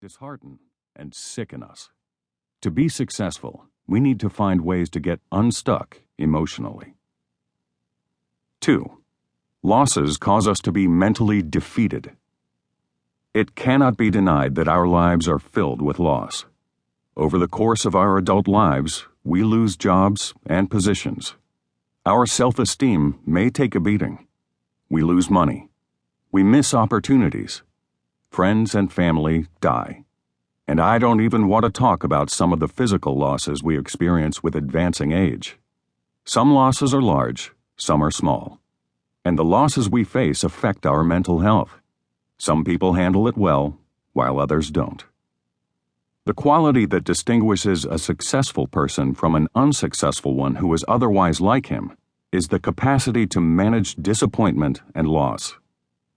dishearten, and sicken us. To be successful, we need to find ways to get unstuck emotionally. 2. Losses cause us to be mentally defeated. It cannot be denied that our lives are filled with loss. Over the course of our adult lives, we lose jobs and positions. Our self-esteem may take a beating. We lose money. We miss opportunities. Friends and family die. And I don't even want to talk about some of the physical losses we experience with advancing age. Some losses are large, some are small. And the losses we face affect our mental health. Some people handle it well, while others don't. The quality that distinguishes a successful person from an unsuccessful one who is otherwise like him is the capacity to manage disappointment and loss.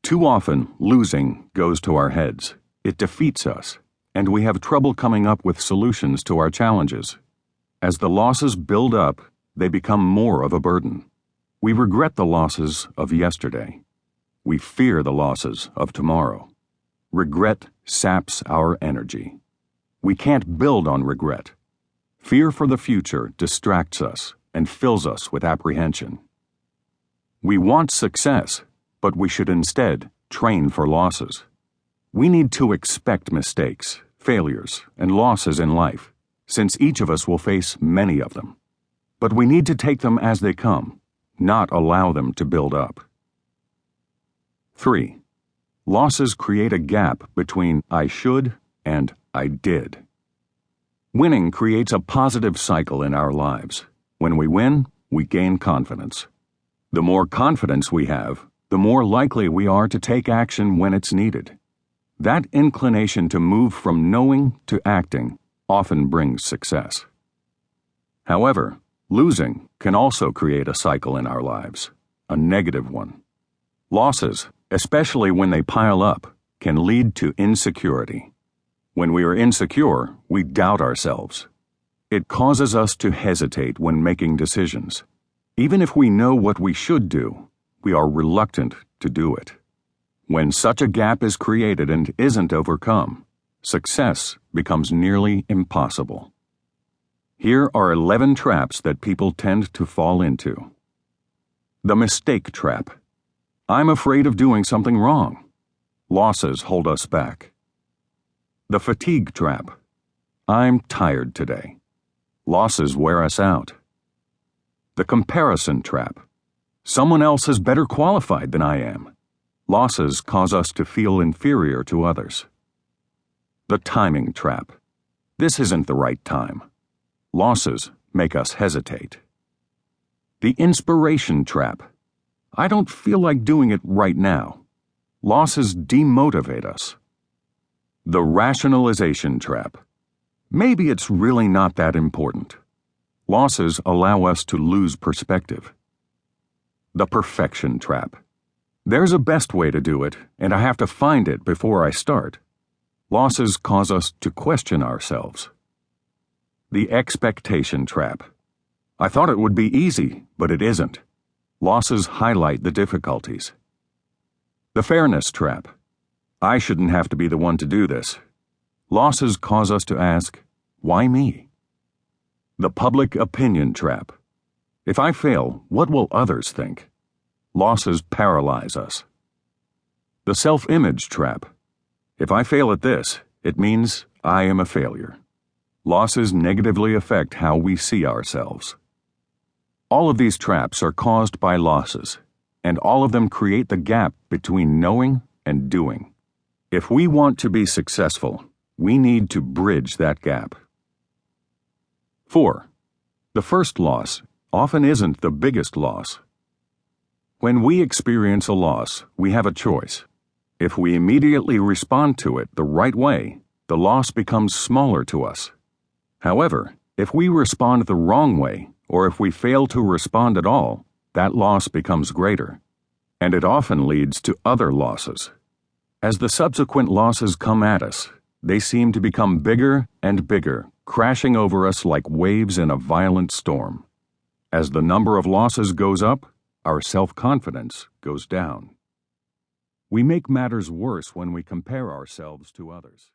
Too often, losing goes to our heads. It defeats us, and we have trouble coming up with solutions to our challenges. As the losses build up, they become more of a burden. We regret the losses of yesterday. We fear the losses of tomorrow. Regret saps our energy. We can't build on regret. Fear for the future distracts us and fills us with apprehension. We want success, but we should instead train for losses. We need to expect mistakes, failures, and losses in life, since each of us will face many of them. But we need to take them as they come, not allow them to build up. 3. Losses create a gap between I should and I did. Winning creates a positive cycle in our lives. When we win, we gain confidence. The more confidence we have, the more likely we are to take action when it's needed. That inclination to move from knowing to acting often brings success. However, losing can also create a cycle in our lives, a negative one. Losses, especially when they pile up, can lead to insecurity. When we are insecure, we doubt ourselves. It causes us to hesitate when making decisions. Even if we know what we should do, we are reluctant to do it. When such a gap is created and isn't overcome, success becomes nearly impossible. Here are 11 traps that people tend to fall into. The mistake trap. I'm afraid of doing something wrong. Losses hold us back. The fatigue trap. I'm tired today. Losses wear us out. The comparison trap. Someone else is better qualified than I am. Losses cause us to feel inferior to others. The timing trap. This isn't the right time. Losses make us hesitate. The inspiration trap. I don't feel like doing it right now. Losses demotivate us. The rationalization trap. Maybe it's really not that important. Losses allow us to lose perspective. The perfection trap. There's a best way to do it, and I have to find it before I start. Losses cause us to question ourselves. The expectation trap. I thought it would be easy, but it isn't. Losses highlight the difficulties. The fairness trap. I shouldn't have to be the one to do this. Losses cause us to ask, why me? The public opinion trap. If I fail, what will others think? Losses paralyze us. The self-image trap. If I fail at this, it means I am a failure. Losses negatively affect how we see ourselves. All of these traps are caused by losses, and all of them create the gap between knowing and doing. If we want to be successful, we need to bridge that gap. 4. The first loss often isn't the biggest loss. When we experience a loss, we have a choice. If we immediately respond to it the right way, the loss becomes smaller to us. However, if we respond the wrong way, or if we fail to respond at all, that loss becomes greater. And it often leads to other losses. As the subsequent losses come at us, they seem to become bigger and bigger, crashing over us like waves in a violent storm. As the number of losses goes up, our self-confidence goes down. We make matters worse when we compare ourselves to others.